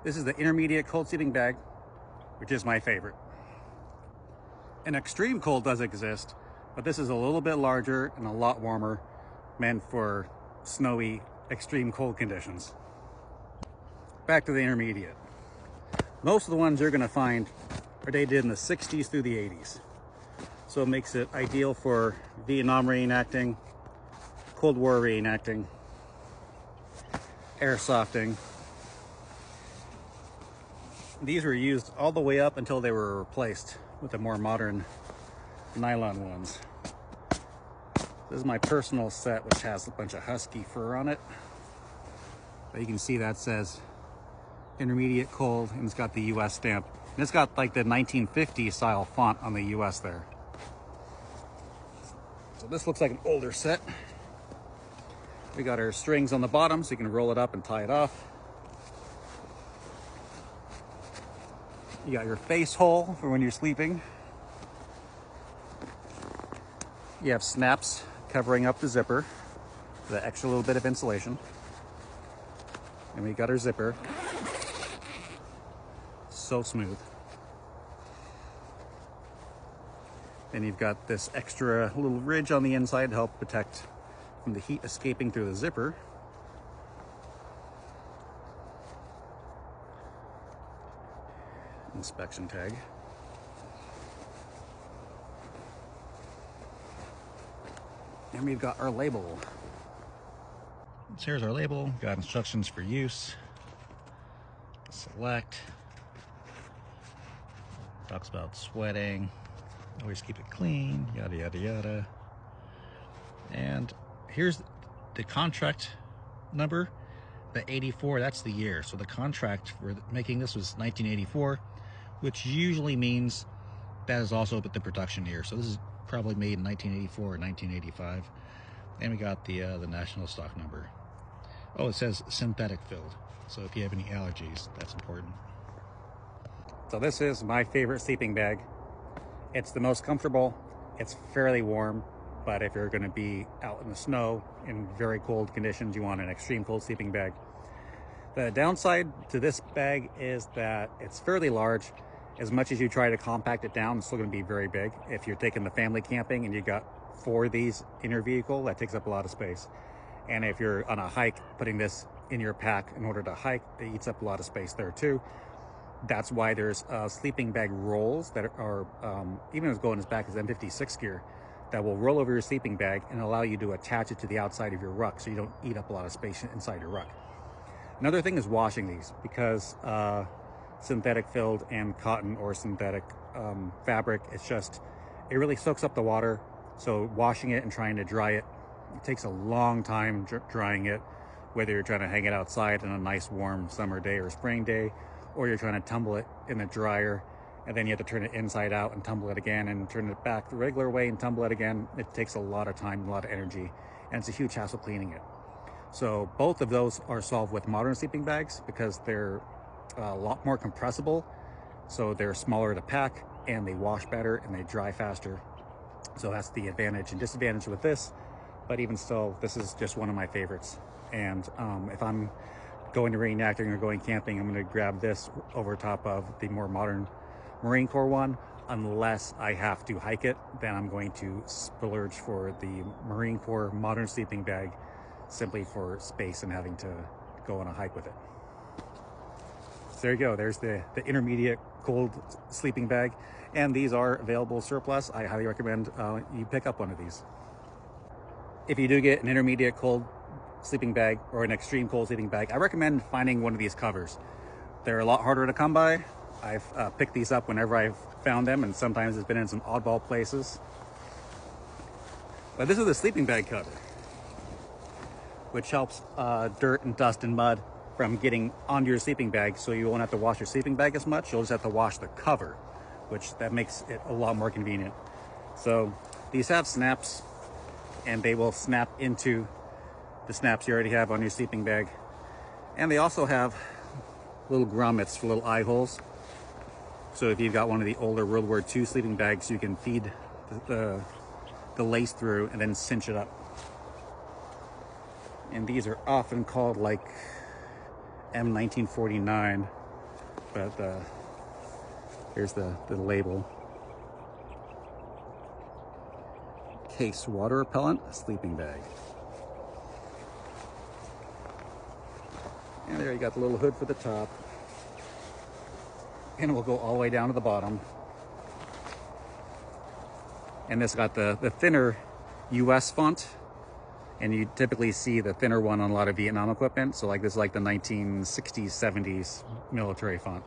This is the intermediate cold sleeping bag, which is my favorite. An extreme cold does exist, but this is a little bit larger and a lot warmer, meant for snowy, extreme cold conditions. Back to the intermediate. Most of the ones you're gonna find are dated in the 60s through the 80s. So it makes it ideal for Vietnam reenacting, Cold War reenacting, airsofting. These were used all the way up until they were replaced with the more modern nylon ones. This is my personal set, which has a bunch of husky fur on it. But you can see that says intermediate cold, and it's got the US stamp. And it's got like the 1950 style font on the US there. So this looks like an older set. We got our strings on the bottom so you can roll it up and tie it off. You got your face hole for when you're sleeping. You have snaps covering up the zipper for the extra little bit of insulation. And we got our zipper. So smooth. Then you've got this extra little ridge on the inside to help protect from the heat escaping through the zipper. Inspection tag. And we've got our label. So here's our label. Got instructions for use. Select. Talks about sweating. Always keep it clean. Yada yada yada. And here's the contract number. The 84, that's the year. So the contract for making this was 1984, which usually means that is also the production year. So this is probably made in 1984 or 1985. And we got the national stock number. Oh, it says synthetic filled. So if you have any allergies, that's important. So this is my favorite sleeping bag. It's the most comfortable. It's fairly warm, but if you're going to be out in the snow in very cold conditions, you want an extreme cold sleeping bag. The downside to this bag is that it's fairly large. As much as you try to compact it down, it's still going to be very big. If you're taking the family camping and you got 4 of these in your vehicle, that takes up a lot of space. And if you're on a hike, putting this in your pack in order to hike, it eats up a lot of space there too. That's why there's sleeping bag rolls that are, even as going as back as M56 gear, that will roll over your sleeping bag and allow you to attach it to the outside of your ruck so you don't eat up a lot of space inside your ruck. Another thing is washing these, because synthetic filled and cotton or synthetic fabric, it really soaks up the water. So washing it and trying to dry it, it takes a long time drying it, whether you're trying to hang it outside on a nice warm summer day or spring day, or you're trying to tumble it in the dryer and then you have to turn it inside out and tumble it again and turn it back the regular way and tumble it again. It takes a lot of time, a lot of energy, and it's a huge hassle cleaning it. So both of those are solved with modern sleeping bags because they're a lot more compressible. So they're smaller to pack and they wash better and they dry faster. So that's the advantage and disadvantage with this. But even still, this is just one of my favorites. And if I'm going to reenacting or going camping, I'm going to grab this over top of the more modern Marine Corps one. Unless I have to hike it, then I'm going to splurge for the Marine Corps modern sleeping bag, simply for space and having to go on a hike with it. So there you go. There's the intermediate cold sleeping bag. And these are available surplus. I highly recommend you pick up one of these. If you do get an intermediate cold sleeping bag or an extreme cold sleeping bag, I recommend finding one of these covers. They're a lot harder to come by. I've picked these up whenever I've found them, and sometimes it's been in some oddball places. But this is the sleeping bag cover, which helps dirt and dust and mud from getting onto your sleeping bag, so you won't have to wash your sleeping bag as much. You'll just have to wash the cover, which that makes it a lot more convenient. So these have snaps, and they will snap into the snaps you already have on your sleeping bag. And they also have little grommets for little eye holes. So if you've got one of the older World War II sleeping bags, you can feed the lace through and then cinch it up. And these are often called like M1949 but here's the label. Case water repellent sleeping bag. And there you got the little hood for the top. And we'll go all the way down to the bottom. And this got the thinner US font. And you typically see the thinner one on a lot of Vietnam equipment. So like this is like the 1960s, 70s military font.